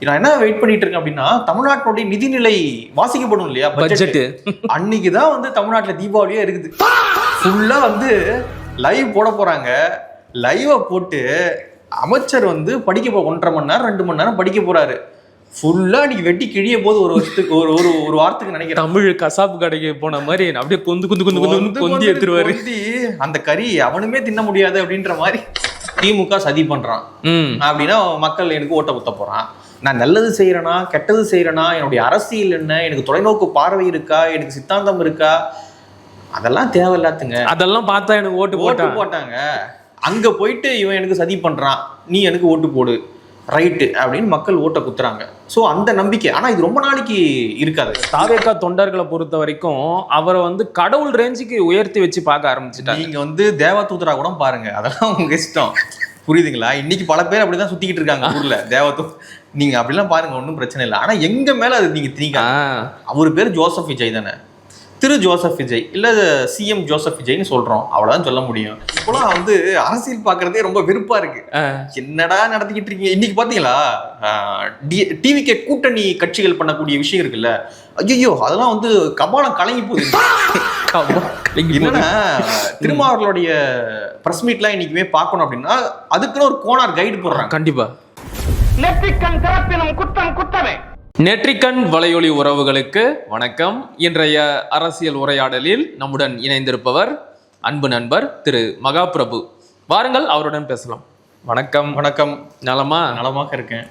நான் என்ன வெயிட் பண்ணிட்டு இருக்கேன் அப்படின்னா, தமிழ்நாட்டுடைய நிதிநிலை வாசிக்கப்படும் இல்லையா, பட்ஜெட். அன்னைக்குதான் வந்து தமிழ்நாட்டுல தீபாவளியே இருக்குது. ஃபுல்லா வந்து லைவ் போட போறாங்க. லைவ போட்டு அமைச்சர் வந்து படிக்க 1.5 மணி நேரம் 2 மணி நேரம் படிக்க போறாரு. ஃபுல்லா இன்னைக்கு வெட்டி கிழிய போது ஒரு வருஷத்துக்கு ஒரு வாரத்துக்கு நினைக்கிறேன். தமிழ் கசாப்பு கடைக்கு போன மாதிரி அப்படியே கொந்தி எடுத்துருவாரு. அந்த கறி அவனுமே தின்ன முடியாது அப்படின்ற மாதிரி திமுக சதி பண்றான் அப்படின்னா மக்கள் எனக்கு ஓட்ட குத்த போறான். நான் நல்லது செய்யறேனா கெட்டது செய்யறேனா, என்னுடைய அரசியல் என்ன, எனக்கு தொலைநோக்கு பார்வை இருக்கா, எனக்கு சித்தாந்தம் இருக்கா, அதெல்லாம் தேவையில்லாத்துங்க. அதெல்லாம் பார்த்தா எனக்கு ஓட்டு போட்டாங்க. அங்க போயிட்டு இவன் எனக்கு சதி பண்றான், நீ எனக்கு ஓட்டு போடு, ரைட்டு அப்படின்னு மக்கள் ஓட்ட குத்துறாங்க. ஸோ அந்த நம்பிக்கை ஆனா இது ரொம்ப நாளைக்கு இருக்காது. தாவேகா தொண்டர்களை பொறுத்த வரைக்கும் அவரை வந்து கடவுள் ரேஞ்சுக்கு உயர்த்தி வச்சு பார்க்க ஆரம்பிச்சுட்டாங்க. நீங்க வந்து தேவதூதரா கூட பாருங்க, அதெல்லாம் உங்க இஷ்டம். புரியுதுங்களா? இன்னைக்கு பல பேர் அப்படிதான் சுத்திக்கிட்டு இருக்காங்க ஊர்ல. நீங்க அப்படிலாம் பாருங்க, ஒன்றும் பிரச்சனை இல்லை. ஆனா எங்க மேல அது நீங்க திணிக்க. அவர் பேர் ஜோசப் விஜய் தானே, திரு ஜோசப் விஜய் இல்ல சிஎம் ஜோசப் விஜய்னு சொல்றோம், அவ்வளவுதான் சொல்ல முடியும். இப்போலாம் வந்து அரசியல் பாக்குறதே ரொம்ப வெறுப்பா இருக்கு. என்னடா நடத்திக்கிட்டு இருக்கீங்க? இன்னைக்கு பாத்தீங்களா டிவிகே கூட்டணி கட்சிகள் பண்ணக்கூடிய விஷயம் இருக்குல்ல, ஐயோ அதெல்லாம் வந்து கபாலம் கலங்கி போகுது. என்னன்னா திருமாவர்களுடைய பிரஸ் மீட்லாம் இன்னைக்குமே பார்க்கணும் அப்படின்னா அதுக்குன்னு ஒரு கோனார் கைடு போடுறாங்க. கண்டிப்பா. நெற்றிக்கண் வலையொலி உறவுகளுக்கு வணக்கம். இன்றைய அரசியல் உரையாடலில் நம்முடன் இணைந்திருப்பவர் அன்பு நண்பர் திரு மகாபிரபு. வாருங்கள் அவருடன் பேசலாம். வணக்கம். வணக்கம். நலமா? நலமாக இருக்கேன்.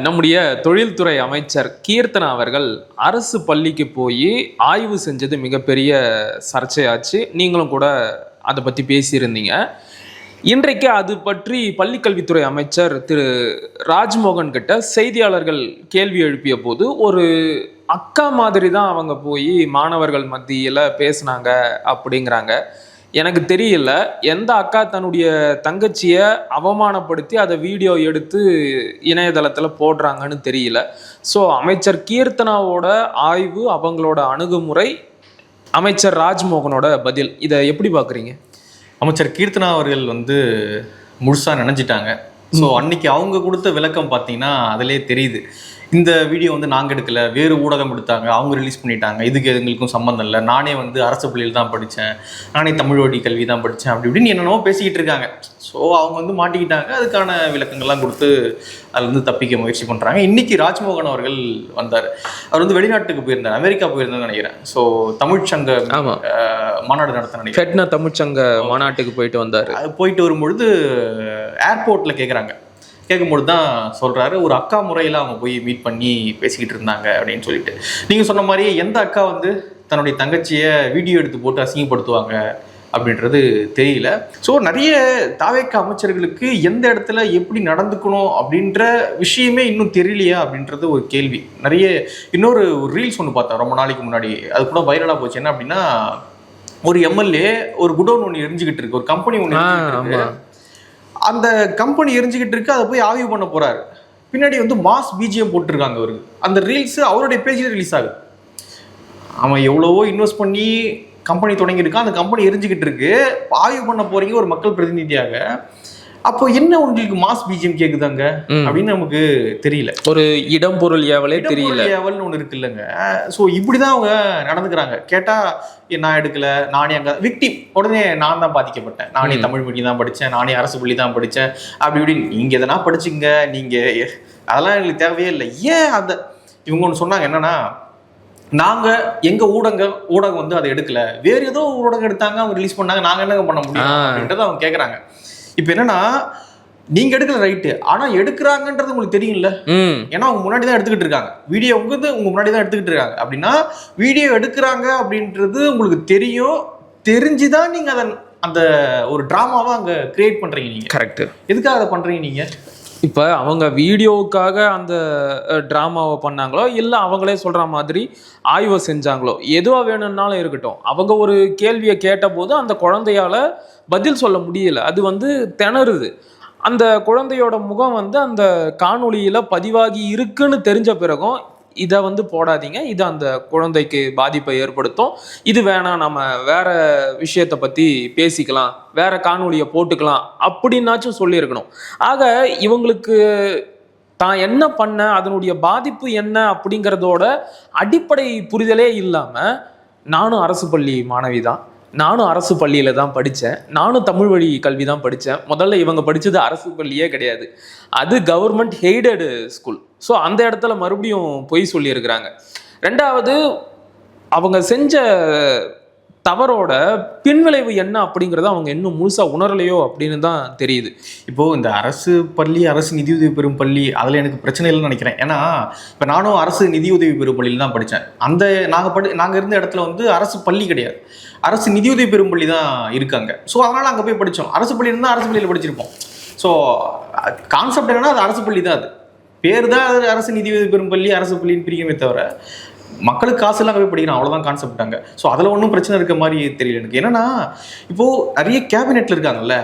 நம்முடைய தொழில்துறை அமைச்சர் கீர்த்தனா அவர்கள் அரசு பள்ளிக்கு போய் ஆய்வு செஞ்சது மிகப்பெரிய சர்ச்சையாச்சு. நீங்களும் கூட அதை பற்றி பேசியிருந்தீங்க. இன்றைக்கு அது பற்றி பள்ளிக்கல்வித்துறை அமைச்சர் திரு ராஜ்மோகன் கிட்ட செய்தியாளர்கள் கேள்வி எழுப்பிய போது ஒரு அக்கா மாதிரி தான் அவங்க போய் மாணவர்கள் மத்தியில் பேசினாங்க அப்படிங்கிறாங்க. எனக்கு தெரியல எந்த அக்கா தன்னுடைய தங்கச்சியை அவமானப்படுத்தி அதை வீடியோ எடுத்து இணையதளத்தில் போடுறாங்கன்னு தெரியல. ஸோ அமைச்சர் கீர்த்தனாவோட ஆய்வு, அவங்களோட அணுகுமுறை, அமைச்சர் ராஜ்மோகனோட பதில், இதை எப்படி பார்க்குறீங்க? அமைச்சர் கீர்த்தனா அவர்கள் வந்து முழுசா நினைஞ்சிட்டாங்க. ஸோ அன்னைக்கு அவங்க கொடுத்த விளக்கம் பார்த்தீங்கன்னா அதிலே தெரியுது. இந்த வீடியோ வந்து நாங்கள் எடுக்கல, வேறு ஊடகம் எடுத்தாங்க, அவங்க ரிலீஸ் பண்ணிட்டாங்க, இதுக்கு எங்களுக்கும் சம்மந்தம் இல்லை, நானே வந்து அரசு பள்ளியில் தான் படித்தேன், நானே தமிழ் வழி கல்வி தான் படித்தேன், அப்படி இப்படின்னு என்னென்னவோ பேசிக்கிட்டு இருக்காங்க. ஸோ அவங்க வந்து மாட்டிக்கிட்டாங்க. அதுக்கான விளக்கங்கள்லாம் கொடுத்து அதில் வந்து தப்பிக்க முயற்சி பண்ணுறாங்க. இன்றைக்கி ராஜ்மோகன் அவர்கள் வந்தார். அவர் வந்து வெளிநாட்டுக்கு போயிருந்தார், அமெரிக்கா போயிருந்தேன்னு நினைக்கிறேன். ஸோ தமிழ்ச்சங்க மாநாடு நடத்த நினைக்கிறேன். தமிழ்ச்சங்க மாநாட்டுக்கு போயிட்டு வந்தார். போயிட்டு வரும்பொழுது ஏர்போர்ட்டில் கேட்கும்பொழுது தான் சொல்கிறாரு, ஒரு அக்கா முறையில் அவங்க போய் மீட் பண்ணி பேசிக்கிட்டு இருந்தாங்க அப்படின்னு சொல்லிட்டு. நீங்கள் சொன்ன மாதிரி எந்த அக்கா வந்து தன்னுடைய தங்கச்சியை வீடியோ எடுத்து போட்டு அசிங்கப்படுத்துவாங்க அப்படின்றது தெரியல. ஸோ நிறைய தாவேக்கா அமைச்சர்களுக்கு எந்த இடத்துல எப்படி நடந்துக்கணும் அப்படின்ற விஷயமே இன்னும் தெரியலையா அப்படின்றது ஒரு கேள்வி. நிறைய இன்னொரு ரீல்ஸ் ஒன்று பார்த்தேன் ரொம்ப நாளைக்கு முன்னாடி, அது கூட வைரலாக போச்சு. என்ன அப்படின்னா, ஒரு எம்எல்ஏ ஒரு குடோன் ஒன்று எரிஞ்சுக்கிட்டு இருக்கு, ஒரு கம்பெனி ஒன்று எரிஞ்சுக்கிட்டு இருக்கு. அந்த கம்பெனி எரிஞ்சுக்கிட்டு இருக்கு, அதை போய் ஆய்வு பண்ண போறாரு. பின்னாடி வந்து மாஸ் பிஜிஎம் போட்டிருக்காங்க அவருக்கு. அந்த ரீல்ஸ் அவருடைய பேஜில் ரிலீஸ் ஆகுது. அவன் எவ்வளவோ இன்வெஸ்ட் பண்ணி கம்பெனி தொடங்கியிருக்கான், அந்த கம்பெனி எரிஞ்சுக்கிட்டு இருக்கு, ஆய்வு பண்ண போறீங்க ஒரு மக்கள் பிரதிநிதியாக. அப்போ என்ன உங்களுக்கு மாஸ் பிஜிஎம் கேக்குதாங்க அப்படின்னு நமக்கு தெரியல. ஒரு இடம் பொருள் ஏவலே தெரியல, ஏவல்னு ஒன்று இருக்கு இல்லைங்க. ஸோ இப்படிதான் அவங்க நடந்துக்கிறாங்க. கேட்டா நான் எடுக்கல, நானே அங்கே விக்டிம், உடனே நான் தான் பாதிக்கப்பட்டேன், நானே தமிழ் மீடியம் தான் படித்தேன், நானே அரசு பள்ளி தான் படித்தேன், அப்படி இப்படின்னு. நீங்கள் எதனா படிச்சுங்க, நீங்கள் அதெல்லாம் எங்களுக்கு தேவையே இல்லை. ஏன் அந்த இவங்க ஒன்று சொன்னாங்க என்னன்னா, நாங்கள் எங்கள் ஊடகம் வந்து அதை எடுக்கல, வேறு ஏதோ ஊடகம் எடுத்தாங்க, அவங்க ரிலீஸ் பண்ணாங்க, நாங்கள் என்னங்க பண்ண முடியும் அப்படின்றத அவங்க கேட்குறாங்க. இப்போ என்னன்னா, நீங்க எடுக்கல ரைட்டு, ஆனா எடுக்கிறாங்கன்றது உங்களுக்கு தெரியும்ல. ஏன்னா அவங்க முன்னாடி தான் எடுத்துக்கிட்டு இருக்காங்க வீடியோ, உங்க முன்னாடி தான் எடுத்துக்கிட்டு இருக்காங்க. அப்படின்னா வீடியோ எடுக்கிறாங்க அப்படின்றது உங்களுக்கு தெரியும், தெரிஞ்சுதான் நீங்க அதை அந்த ஒரு டிராமாவை அங்க கிரியேட் பண்றீங்க. நீங்க கரெக்ட். எதுக்காக அதை பண்றீங்க நீங்க? இப்போ அவங்க வீடியோவுக்காக அந்த ட்ராமாவை பண்ணாங்களோ இல்லை அவங்களே சொல்கிற மாதிரி ஆய்வை செஞ்சாங்களோ, எதுவாக வேணும்னாலும் இருக்கட்டும், அவங்க ஒரு கேள்வியை கேட்டபோது அந்த குழந்தையால் பதில் சொல்ல முடியல, அது வந்து திணறுது. அந்த குழந்தையோட முகம் வந்து அந்த காணொளியில் பதிவாகி இருக்குன்னு தெரிஞ்ச பிறகும் இதை வந்து போடாதீங்க, இது அந்த குழந்தைக்கு பாதிப்பை ஏற்படுத்தும், இது வேணாம், நம்ம வேற விஷயத்தை பற்றி பேசிக்கலாம், வேற காணொலியை போட்டுக்கலாம் அப்படின்னாச்சும் சொல்லியிருக்கணும். ஆக இவங்களுக்கு தான் என்ன பண்ண, அதனுடைய பாதிப்பு என்ன அப்படிங்கிறதோட அடிப்படை புரிதலே இல்லாம, நானும் அரசு பள்ளி மாணவி தான், நானும் அரசு பள்ளியில தான் படித்தேன், நானும் தமிழ் வழி கல்வி தான் படித்தேன். முதல்ல இவங்க படித்தது அரசு பள்ளியே கிடையாது, அது கவர்மெண்ட் எய்டடு ஸ்கூல். ஸோ அந்த இடத்துல மறுபடியும் பொய் சொல்லியிருக்கிறாங்க. ரெண்டாவது, அவங்க செஞ்ச தவறோட பின்விளைவு என்ன அப்படிங்கிறத அவங்க இன்னும் முழுசா உணரலையோ அப்படின்னு தான் தெரியுது. இப்போ இந்த அரசு பள்ளி, அரசு நிதியுதவி பெறும் பள்ளி, அதில் எனக்கு பிரச்சனை இல்லைன்னு நினைக்கிறேன். ஏன்னா இப்போ நானும் அரசு நிதியுதவி பெறும் பள்ளியில் தான் படித்தேன். அந்த நாங்கள் இருந்த இடத்துல வந்து அரசு பள்ளி கிடையாது, அரசு நிதியுதவி பெறும் பள்ளி தான் இருக்காங்க. ஸோ அதனால் அங்கே போய் படித்தோம். அரசு பள்ளி இருந்தால் அரசு பள்ளியில் படிச்சிருப்போம். ஸோ கான்செப்ட் என்னன்னா அது அரசு பள்ளி தான், அது பேர் தான் அது அரசு நிதியுதவி பெறும் பள்ளி, அரசு பள்ளின்னு பிரிக்கவே தவிர மக்களுக்கு காசு எல்லாம் போய் படிக்கிறோம், அவ்வளோதான் கான்செப்டாங்க. ஸோ அதில் ஒன்றும் பிரச்சனை இருக்க மாதிரி தெரியல எனக்கு. என்னன்னா இப்போது நிறைய கேபினெட்டில் இருக்காங்கல்ல,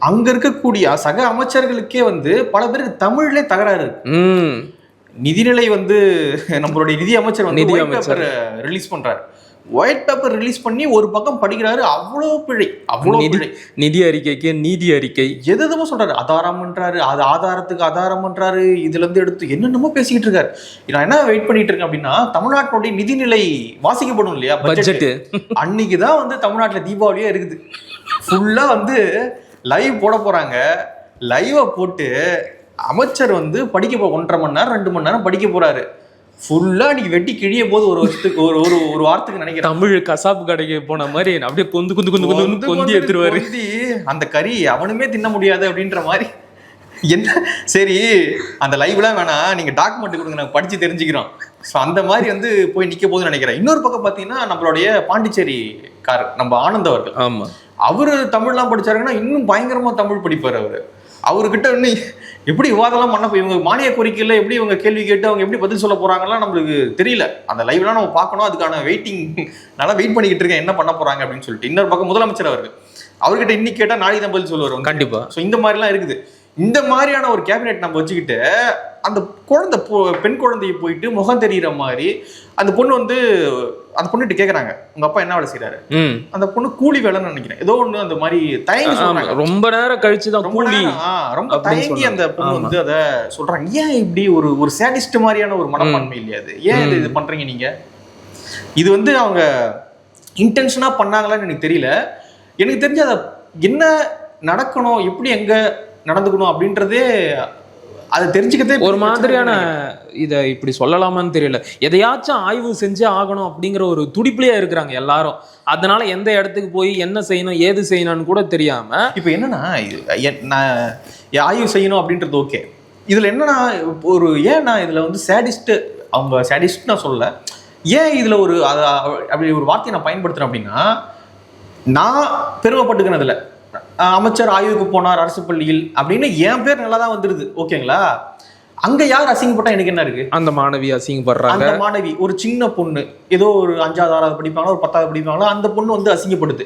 அங்கே இருக்கக்கூடிய சக அமைச்சர்களுக்கே வந்து பல பேருக்கு தமிழ்லே தகராறு இருக்கு. நிதிநிலை வந்து நம்மளுடைய நிதி அமைச்சர் வந்து ஒயிட் பேப்பர் ரிலீஸ் பண்றாரு, ஒயிட் பேப்பர் ரிலீஸ் பண்ணி ஒரு பக்கம் படிக்கிறாரு, அவ்வளோ பிழை, அவ்வளோ பிழை. நிதி அறிக்கைக்கு நீதி அறிக்கை எதுவும் சொல்றாரு, ஆதாரம்ன்றாரு, அது ஆதாரத்துக்கு ஆதாரம்ன்றாரு, இதுல இருந்து எடுத்து என்னென்னமோ பேசிக்கிட்டு இருக்காரு. நான் என்ன வெயிட் பண்ணிட்டு இருக்கேன் அப்படின்னா, தமிழ்நாட்டினுடைய நிதிநிலை வாசிக்கப்படும் இல்லையா, பட்ஜெட், அன்னைக்குதான் வந்து தமிழ்நாட்டில் தீபாவளியே இருக்குது. ஃபுல்லா வந்து லைவ் போட போறாங்க. லைவை போட்டு அமைச்சர் வந்து படிக்க 1.5 மணி நேரம் 2 மணி நேரம் படிக்க போறாரு. ஃபுல்லா நீங்க வெட்டி கிழிய போது ஒரு வருஷத்துக்கு ஒரு வாரத்துக்கு நினைக்கிறேன். தமிழ் கசாப்பு கடைக்கு போன மாதிரி அப்படியே கொந்தி எடுத்துருவாரு. அந்த கறி அவனுமே தின்ன முடியாது அப்படின்ற மாதிரி. என்ன சரி, அந்த லைவ்லாம் வேணாம், நீங்க டாக்குமெண்ட் கொடுங்க, நாங்கள் படிச்சு தெரிஞ்சுக்கிறோம். ஸோ அந்த மாதிரி வந்து போய் நிற்க போதுன்னு நினைக்கிறேன். இன்னொரு பக்கம் பார்த்தீங்கன்னா, நம்மளுடைய பாண்டிச்சேரி நம்ம ஆனந்த் அவர்கள், ஆமா, அவரு தமிழ்லாம் படிச்சாருன்னா இன்னும் பயங்கரமா தமிழ் படிப்பார். அவர்கிட்ட இன்னும் எப்படி விவாதம்லாம் பண்ண, இவங்க மானிய கோரிக்கையில் எப்படி இவங்க கேள்வி கேட்டு அவங்க எப்படி பதில் சொல்ல போறாங்கலாம் நம்மளுக்கு தெரியல. அந்த லைவ்லாம் நம்ம பார்க்கணும், அதுக்கான நல்லா வெயிட் பண்ணிக்கிட்டு இருக்கேன் என்ன பண்ண போறாங்க அப்படின்னு சொல்லிட்டு. இன்னொரு பக்கம் முதலமைச்சர் அவர்கிட்ட இன்னைக்கு கேட்டால் நாளைக்கு தான் பதில் சொல்லுவார் கண்டிப்பா. ஸோ இந்த மாதிரிலாம் இருக்குது. இந்த மாதிரியான ஒரு கேபினெட் நம்ம வச்சுக்கிட்டு அந்த பெண் குழந்தையை போயிட்டு முகம் தெரிகிற மாதிரி அந்த பொண்ணு வந்து அந்த பொண்ணுகிட்ட கேட்குறாங்க, உங்க அப்பா என்ன வேலை செய்யறாரு? அந்த பொண்ணு கூலி வேலைன்னு நினைக்கிறேன், ஏதோ ஒண்ணு அந்த மாதிரி தயங்கி சொல்றாங்க. ரொம்ப நேரம் கழிச்சு தான் ரொம்ப தயங்கி அந்த பொண்ணு வந்து அதை சொல்றாங்க. ஏன் இப்படி ஒரு சேடிஸ்ட் மாதிரியான ஒரு மனப்பான்மை இல்லையா அது? ஏன் இது பண்றீங்க நீங்க? இது வந்து அவங்க இன்டென்ஷனா பண்ணாங்களான்னு எனக்கு தெரியல. எனக்கு தெரிஞ்சு அதை என்ன நடக்கணும், எப்படி எங்க நடந்துக்கணும் அப்படின்றதே அதை தெரிஞ்சுக்கதே ஒரு மாதிரியான, இதை இப்படி சொல்லலாமான்னு தெரியல, எதையாச்சும் ஆய்வு செஞ்சே ஆகணும் அப்படிங்கிற ஒரு துடிப்புலையா இருக்கிறாங்க எல்லாரும். அதனால எந்த இடத்துக்கு போய் என்ன செய்யணும் ஏது செய்யணும்னு கூட தெரியாம. இப்போ என்னன்னா, நான் ஆய்வு செய்யணும் அப்படின்றது ஓகே. இதுல என்னன்னா ஏன்னா இதுல வந்து சேடிஸ்ட், அவங்க சேடிஸ்ட் நான் சொல்லல, ஏன் இதுல அப்படி ஒரு வார்த்தையை நான் பயன்படுத்துறேன் அப்படின்னா, நான் பெருமைப்பட்டுக்கிறதுல அமைச்சர் ஆய்வுக்கு போனார் அரசு பள்ளியில் அப்படின்னு என் பேர் நல்லா தான் வந்துருது, ஓகேங்களா? அங்க யார் அசிங்கப்பட்டா எனக்கு என்ன இருக்கு? அந்த மாணவி அசிங்கப்படுறாங்க. அந்த மாணவி ஒரு சின்ன பொண்ணு, ஏதோ ஒரு 5வது 6வது படிப்பாங்களா, ஒரு 10வது படிப்பாங்களா, அந்த பொண்ணு வந்து அசிங்கப்படுது.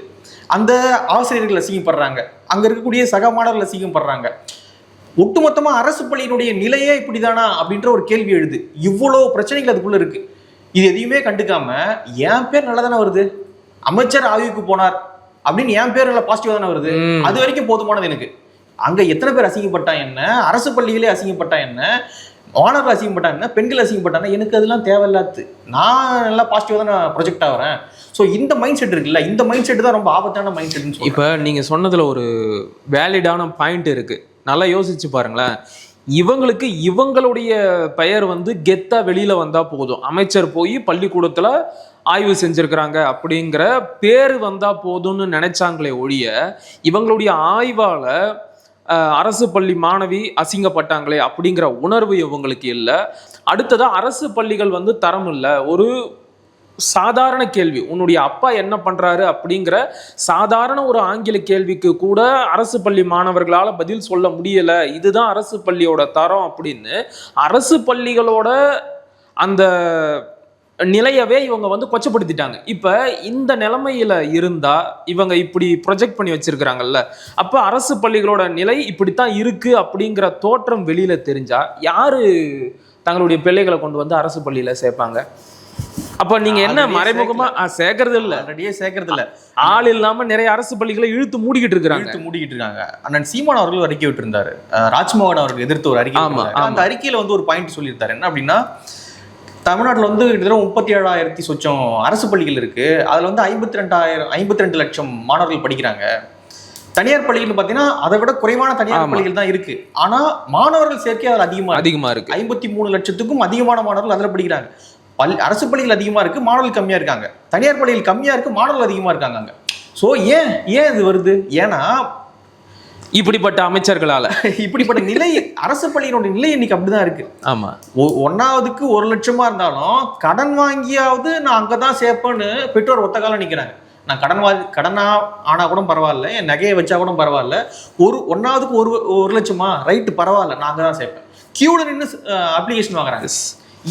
அந்த ஆசிரியர்கள் அசிங்கப்படுறாங்க, அங்க இருக்கக்கூடிய சக மாணவர்கள் அசிங்கப்படுறாங்க. ஒட்டுமொத்தமா அரசு பள்ளியினுடைய நிலையே இப்படிதானா அப்படின்ற ஒரு கேள்வி எழுது. இவ்வளவு பிரச்சனைகள் அதுக்குள்ள இருக்கு. இது எதையுமே கண்டுக்காம என் பேர் நல்லா தானே வருது, அமைச்சர் ஆய்வுக்கு போனார் அப்படின்னு என் பேர் நல்லா பாசிட்டிவா தானே வருது, அது வரைக்கும் போதுமானது எனக்கு. அங்க எத்தனை பேர் அசிங்கப்பட்டா என்ன, அரசு பள்ளிகளே அசிங்கப்பட்டா என்ன, மாணவர்கள் அசிங்கப்பட்டா என்ன, பெண்கள் அசிங்கப்பட்டாங்க, எனக்கு அதெல்லாம் தேவையில்லாது. நான் நல்லா பாசிட்டிவா தான் நான் ப்ரொஜெக்ட் ஆகிறேன். ஸோ இந்த மைண்ட் செட் இருக்குல்ல, இந்த மைண்ட் செட் தான் ரொம்ப ஆபத்தான மைண்ட் செட்னு. இப்போ நீங்க சொன்னதுல ஒரு வேலிடான பாயிண்ட் இருக்கு, நல்லா யோசிச்சு பாருங்களேன். இவங்களுக்கு இவங்களுடைய பெயர் வந்து கெத்தா வெளியில வந்தா போதும், அமைச்சர் போய் பள்ளிக்கூடத்துல ஆய்வு செஞ்சிருக்கிறாங்க அப்படிங்கிற பேர் வந்தா போதும்னு நினைச்சாங்களே ஒழிய, இவங்களுடைய ஆய்வால அரசு பள்ளி மாணவி அசிங்கப்பட்டாங்களே அப்படிங்கிற உணர்வு இவங்களுக்கு இல்லை. அடுத்ததா அரசு பள்ளிகள் வந்து தரம் இல்லை. ஒரு சாதாரண கேள்வி, உன்னுடைய அப்பா என்ன பண்றாரு அப்படிங்கிற சாதாரண ஒரு ஆங்கில கேள்விக்கு கூட அரசு பள்ளி மாணவர்களால பதில் சொல்ல முடியல. இதுதான் அரசு பள்ளியோட தரம் அப்படின்னு அரசு பள்ளிகளோட அந்த நிலையவே இவங்க வந்து கொச்சப்படுத்திட்டாங்க. இப்ப இந்த நிலைமையில இருந்தா இவங்க இப்படி ப்ரொஜெக்ட் பண்ணி வச்சிருக்கிறாங்கல்ல, அப்ப அரசு பள்ளிகளோட நிலை இப்படித்தான் இருக்கு அப்படிங்கிற தோற்றம் வெளியில தெரிஞ்சா யாரு தங்களுடைய பிள்ளைகளை கொண்டு வந்து அரசு பள்ளியில சேர்ப்பாங்க? அப்ப நீங்க என்ன மறைமுகமா சேர்க்கறது இல்ல, ஆல்ரெடியே சேர்க்கறது இல்ல, ஆள் இல்லாம நிறைய அரசு பள்ளிகளை இழுத்து மூடிக்கிட்டு இருக்காங்க. அண்ணன் சீமான் அவர்கள் ஒரு அறிக்கை விட்டிருந்தாரு, ராஜ்மோகன் அவர்கள் எதிர்த்து ஒரு அறிக்கை. அந்த அறிக்கையில வந்து ஒரு பாயிண்ட் சொல்லியிருந்தாரு, என்ன அப்படின்னா தமிழ்நாட்டில் வந்து கிட்டத்தட்ட 37,000 சொச்சம் அரசு பள்ளிகள் இருக்கு, அதுல வந்து 52 லட்சம் மாணவர்கள் படிக்கிறாங்க. தனியார் பள்ளிகள் பாத்தீங்கன்னா அதை விட குறைவான தனியார் பள்ளிகள் தான் இருக்கு, ஆனா மாணவர்கள் சேர்க்கை அதில் அதிகமா இருக்கு. 53 லட்சத்துக்கும் அதிகமான மாணவர்கள் அதுல படிக்கிறாங்க. அரசு பள்ளிகள் அதிகமா இருக்கு, மாணவர்கள் கம்மியா இருக்காங்க. தனியார் பள்ளிகள் கம்மியா இருக்கு, மாணவர்கள் அதிகமா இருக்காங்க அங்க. சோ ஏன் இது வருது? ஏன்னா இப்படிப்பட்ட அமைச்சர்களால இப்படிப்பட்ட நிலை, அரசு பள்ளியினுடைய நிலை இன்னைக்கு அப்படிதான் இருக்கு. ஆமா, 1ஆவதுக்கு 1 லட்சமா இருந்தாலும் கடன் வாங்கியாவது நான் அங்கதான் சேர்ப்பேன்னு பெற்றோர் ஒத்த காலம் நிக்கிறாங்க. நான் கடனா ஆனா கூட பரவாயில்ல, என் நகையை வச்சா கூட பரவாயில்ல, 1ஆவதுக்கு 1 லட்சமா ரைட்டு பரவாயில்ல, நான் அங்கதான் சேர்ப்பேன், கியூல நின்று அப்ளிகேஷன் வாங்குறாங்க.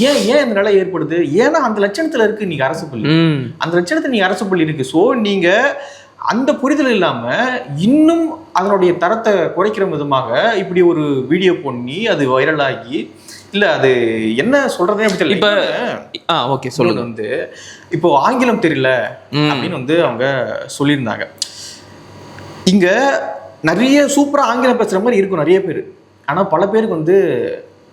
ஏன் இந்த நிலை ஏற்படுது? ஏன்னா அந்த லட்சணத்துல இருக்கு நீங்க அரசு பள்ளி, அந்த லட்சணத்துல நீங்க அரசு பள்ளி இருக்கு. சோ நீங்க அந்த புரிதல் இல்லாம இன்னும் அதனுடைய தரத்தை குறைக்கிற விதமாக இப்படி ஒரு வீடியோ பண்ணி அது வைரல் ஆகி, இல்ல அது என்ன சொல்றதே தெரியல. இப்ப ஓகே சொல்லுங்க. வந்து இப்போ ஆங்கிலம் தெரியல அப்படின்னு வந்து அவங்க சொல்லியிருந்தாங்க. இங்க நிறைய சூப்பரா ஆங்கிலம் பேசுற மாதிரி இருக்கும் நிறைய பேர், ஆனா பல பேருக்கு வந்து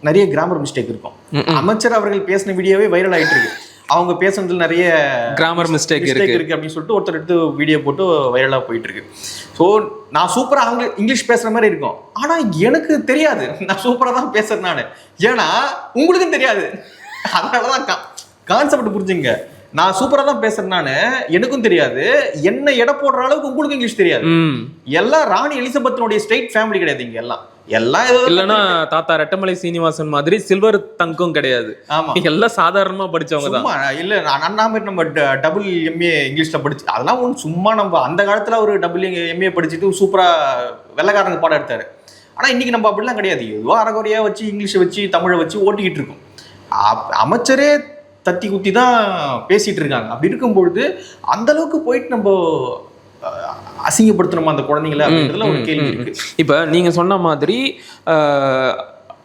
நிறைய கிராமர் மிஸ்டேக் இருக்கும். அமைச்சர் அவர்கள் பேசின வீடியோவே வைரல் ஆயிட்டு இருக்கு, அவங்க பேசுறதுல நிறைய கிராமர் மிஸ்டேக் இருக்கு அப்படின்னு சொல்லிட்டு ஒருத்தர் எடுத்து வீடியோ போட்டு வைரலா போயிட்டு இருக்கு. ஸோ நான் சூப்பரா இங்கிலீஷ் பேசுற மாதிரி இருக்கும், ஆனா எனக்கு தெரியாது நான் சூப்பரா தான் பேசுறேன் நானு, ஏன்னா உங்களுக்கும் தெரியாது. அதனாலதான் கான்செப்ட் புரிஞ்சுங்க. நான் சூப்பரா தான் பேசுறேன் நானு, எனக்கும் தெரியாது, என்ன எடை போடுற அளவுக்கு உங்களுக்கு இங்கிலீஷ் தெரியாது. எல்லாம் ராணி எலிசபெத்தினுடைய ஸ்டேட் ஃபேமிலி கிடையாது இங்க, எல்லாம் இல்லன்னா தாத்தா ரெட்டமலை சீனிவாசன் மாதிரி சில்வர் தங்கம் கிடையாது. ஆமா, எல்லாம் சாதாரணமா படிச்சவங்க தான். இல்ல நம்ம டபுள் எம்ஏ இங்கிலீஷ்ல படிச்சு அதெல்லாம் ஒண்ணு சும்மா. நம்ம அந்த காலத்துல ஒரு டபுள் எம்ஏ படிச்சுட்டு சூப்பரா வெள்ளைக்காரங்க பாடம் எடுத்தாரு. ஆனா இன்னைக்கு நம்ம அப்படிலாம் கிடையாது, ஏதோ அரைகுறையா வச்சு இங்கிலீஷை வச்சு தமிழை வச்சு ஓட்டிக்கிட்டு இருக்கோம். அமைச்சரே தத்தி குத்தி தான் பேசிட்டு இருக்காங்க. அப்படி இருக்கும்பொழுது அந்த அளவுக்கு போயிட்டு நம்ம அசிங்கப்படுத்தணுமா அந்த குழந்தைங்களை அப்படின்றதுல ஒரு கேள்வி இருக்கு. இப்ப நீங்க சொன்ன மாதிரி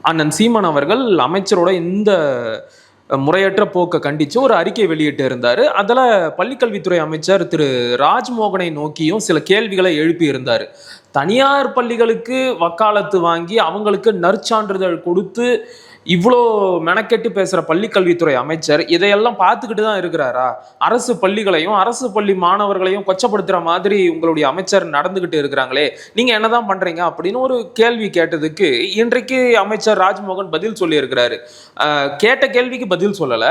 அண்ணன் சீமான் அவர்கள் அமைச்சரோட இந்த முறையற்ற போக்கை கண்டிச்சு ஒரு அறிக்கை வெளியிட்டு இருந்தாரு. அதுல பள்ளிக்கல்வித்துறை அமைச்சர் திரு ராஜ்மோகனை நோக்கியும் சில கேள்விகளை எழுப்பி இருந்தாரு. தனியார் பள்ளிகளுக்கு வக்காலத்து வாங்கி அவங்களுக்கு நற்சான்றிதழ் கொடுத்து இவ்வளோ மெனக்கெட்டு பேசுற பள்ளிக்கல்வித்துறை அமைச்சர் இதையெல்லாம் பார்த்துக்கிட்டு தான் இருக்கிறாரா? அரசு பள்ளிகளையும் அரசு பள்ளி மாணவர்களையும் கொச்சப்படுத்துற மாதிரி உங்களுடைய அமைச்சர் நடந்துகிட்டு இருக்கிறாங்களே, நீங்க என்னதான் பண்றீங்க அப்படின்னு ஒரு கேள்வி கேட்டதுக்கு இன்றைக்கு அமைச்சர் ராஜ்மோகன் பதில் சொல்லி இருக்கிறாரு. கேட்ட கேள்விக்கு பதில் சொல்லல,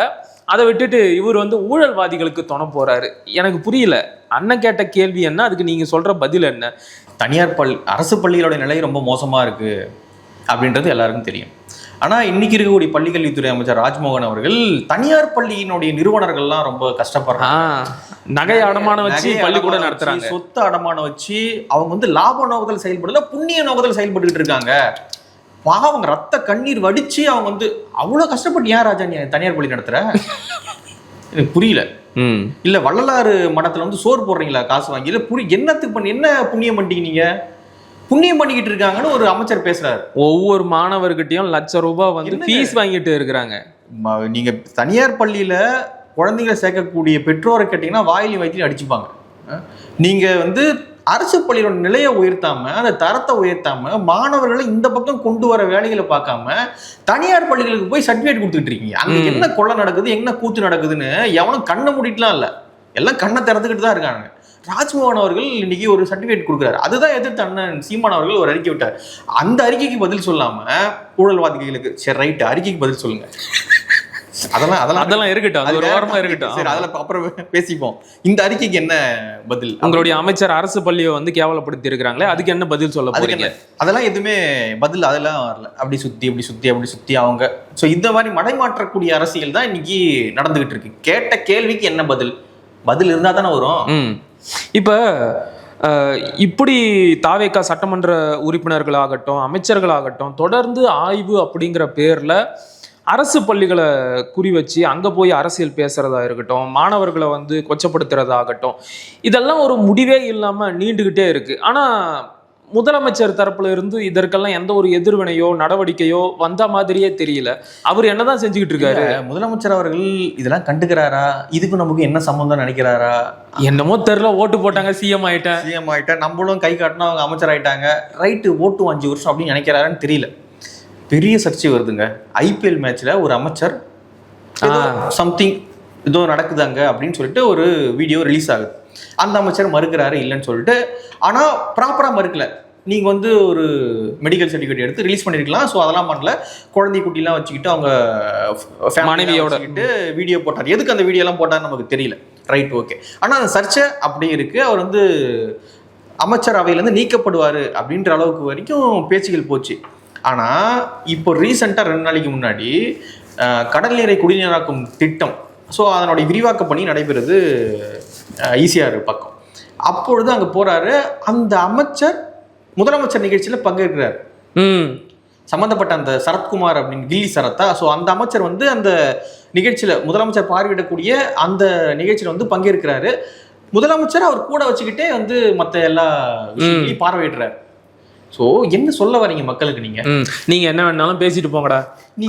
அதை விட்டுட்டு இவர் வந்து ஊழல்வாதிகளுக்கு துணை போறாரு. எனக்கு புரியல, அண்ணன் கேட்ட கேள்வி என்ன, அதுக்கு நீங்க சொல்ற பதில் என்ன? தனியார் அரசு பள்ளிகளோட நிலை ரொம்ப மோசமா இருக்கு அப்படின்றது எல்லாருக்கும் தெரியும். ஆனா இன்னைக்கு இருக்கக்கூடிய பள்ளிக்கல்வித்துறை அமைச்சர் ராஜ்மோகன் அவர்கள் தனியார் பள்ளியினுடைய நிறுவனர்கள்லாம் ரொம்ப கஷ்டப்படுறாங்க. நகை அடமானம் வச்சு பள்ளிக்கூடம் நடத்துறாங்க, சொத்து அடமானம் வச்சு அவங்க வந்து லாப நோக்கத்தில் செயல்படல, புண்ணிய நோக்கத்தில் செயல்பட்டு இருக்காங்க. பாவங்க ரத்த கண்ணீர் வடிச்சு அவங்க வந்து அவ்வளவு கஷ்டப்பட்டு ஏன் ராஜா நீ தனியார் பள்ளி நடத்துற? எனக்கு புரியல. இல்ல வள்ளலாறு மடத்துல வந்து சோறு போடுறீங்களா காசு வாங்கி? இல்ல என்னத்துக்கு பண்ணி என்ன புண்ணியம் பண்ணிட்டீங்க? நீங்க புண்ணியம் பண்ணிக்கிட்டு இருக்காங்கன்னு ஒரு அமைச்சர் பேசுறாரு. ஒவ்வொரு மாணவர்கிட்டையும் ₹1,00,000 வந்து ஃபீஸ் வாங்கிட்டு இருக்கிறாங்க. நீங்க தனியார் பள்ளியில குழந்தைங்களை சேர்க்கக்கூடிய பெற்றோரை கேட்டீங்கன்னா வாயிலையும் வயிற்றையும் அடிச்சுப்பாங்க. நீங்க வந்து அரசு பள்ளியோட நிலையை உயர்த்தாம அந்த தரத்தை உயர்த்தாம மாணவர்களை இந்த பக்கம் கொண்டு வர வேலைகளை பார்க்காம தனியார் பள்ளிகளுக்கு போய் சர்டிபிகேட் கொடுத்துட்டு இருக்கீங்க. அங்க என்ன கொள்ளை நடக்குது, என்ன கூத்து நடக்குதுன்னு எவனும் கண்ணை மூடிட்டுலாம் இல்ல, எல்லாம் கண்ணை திறந்துக்கிட்டு தான் இருக்காங்க. ராஜ்மோகன் அவர்கள் இன்னைக்கு ஒரு சர்டிபிகேட் கொடுக்குறாரு, அதுதான் எதிர்த்து அண்ணன் சீமான் அவர்கள் ஒரு அறிக்கை விட்டார். அந்த அறிக்கைக்கு பதில் சொல்லாம ஊழல்வாதிகளுக்கு சரி ரைட் அறிக்கைக்கு பதில் சொல்லுங்க, அதெல்லாம் இருக்கட்டும், அது ஒரு வாரமா இருக்கட்டும், சரி அதெல்லாம் அப்புறம் பேசிப்போம். இந்த அறிக்கைக்கு என்ன பதில்? உங்களுடைய அமைச்சர் அரசு பள்ளியை வந்து கேவலப்படுத்தி இருக்கிறாங்களே, அதுக்கு என்ன பதில் சொல்ல போறீங்க? அதெல்லாம் எதுவுமே பதில் அதெல்லாம் வரல. அப்படி சுத்தி அவங்க ஸோ இந்த மாதிரி மடைமாற்றக்கூடிய அரசியல் தான் இன்னைக்கு நடந்துகிட்டு இருக்கு. கேட்ட கேள்விக்கு என்ன பதில் இருந்தா தானே வரும். இப்ப இப்படி தாவேகா சட்டமன்ற உறுப்பினர்களாகட்டும் அமைச்சர்களாகட்டும் தொடர்ந்து ஆய்வு அப்படிங்கிற பேர்ல அரசு பள்ளிகளை குறி வச்சு அங்க போய் அரசியல் பேசுறதா இருக்கட்டும், மாணவர்களை வந்து கொச்சப்படுத்துறதாகட்டும், இதெல்லாம் ஒரு முடிவே இல்லாம நீண்டுகிட்டே இருக்கு. ஆனா முதலமைச்சர் தரப்புல இருந்து இதற்கெல்லாம் எந்த ஒரு எதிர்வினையோ நடவடிக்கையோ வந்த மாதிரியே தெரியல. அவர் என்னதான் செஞ்சுக்கிட்டு இருக்காரு? முதலமைச்சர் அவர்கள் இதெல்லாம் கண்டுக்கிறாரா? இதுக்கு நமக்கு என்ன சம்பந்தம் நினைக்கிறாரா? என்னமோ தெரியல, ஓட்டு போட்டாங்க, சிஎம் ஆயிட்டேன், நம்மளும் கை காட்டினா அவங்க அமைச்சர் ஆயிட்டாங்க, ரைட்டு ஓட்டு 5 வருஷம் அப்படின்னு நினைக்கிறாரான்னு தெரியல. பெரிய சர்ச்சை வருதுங்க. ஐபிஎல் மேட்ச்ல ஒரு அமைச்சர் சம்திங் ஏதோ நடக்குதாங்க அப்படின்னு சொல்லிட்டு ஒரு வீடியோ ரிலீஸ் ஆகுது. அந்த அமைச்சர் மறுக்கிறாரு இல்லைன்னு சொல்லிட்டு. ஆனால் ப்ராப்பராக மறுக்கல. நீங்கள் வந்து ஒரு மெடிக்கல் சர்டிஃபிகேட் எடுத்து ரிலீஸ் பண்ணியிருக்கலாம். ஸோ அதெல்லாம் பண்ணல. குழந்தை குட்டிலாம் வச்சுக்கிட்டு அவங்க மனைவியோட வீடியோ போட்டார். எதுக்கு அந்த வீடியோலாம் போட்டார் நமக்கு தெரியல. Right, okay. ஆனால் அந்த சர்ச்சை அப்படி இருக்கு. அவர் வந்து அமைச்சர் அவையிலேருந்து நீக்கப்படுவார் அப்படின்ற அளவுக்கு வரைக்கும் பேச்சுகள் போச்சு. ஆனால் இப்போ ரீசெண்டாக 2 நாளைக்கு முன்னாடி கடல் நீரை குடிநீராக்கும் திட்டம், ஸோ அதனுடைய விரிவாக்க பணி நடைபெறுது ஈசிஆர் பக்கம். அப்பொழுது அங்கே போறாரு. அந்த அமைச்சர் முதலமைச்சர் நிகழ்ச்சியில் பங்கேற்கிறார். சம்மந்தப்பட்ட அந்த சரத்குமார் அப்படின்னு, கில்லி சரத்தா, ஸோ அந்த அமைச்சர் வந்து அந்த நிகழ்ச்சியில் முதலமைச்சர் பார்வையிடக்கூடிய அந்த நிகழ்ச்சியில் வந்து பங்கேற்கிறாரு. முதலமைச்சர் அவர் கூட வச்சுக்கிட்டே வந்து மற்ற எல்லா விஷயங்களையும் பார்வையிடுறாரு. ஸோ என்ன சொல்ல வரீங்க மக்களுக்கு? நீங்க என்ன வேணாலும் பேசிட்டு போங்கடா,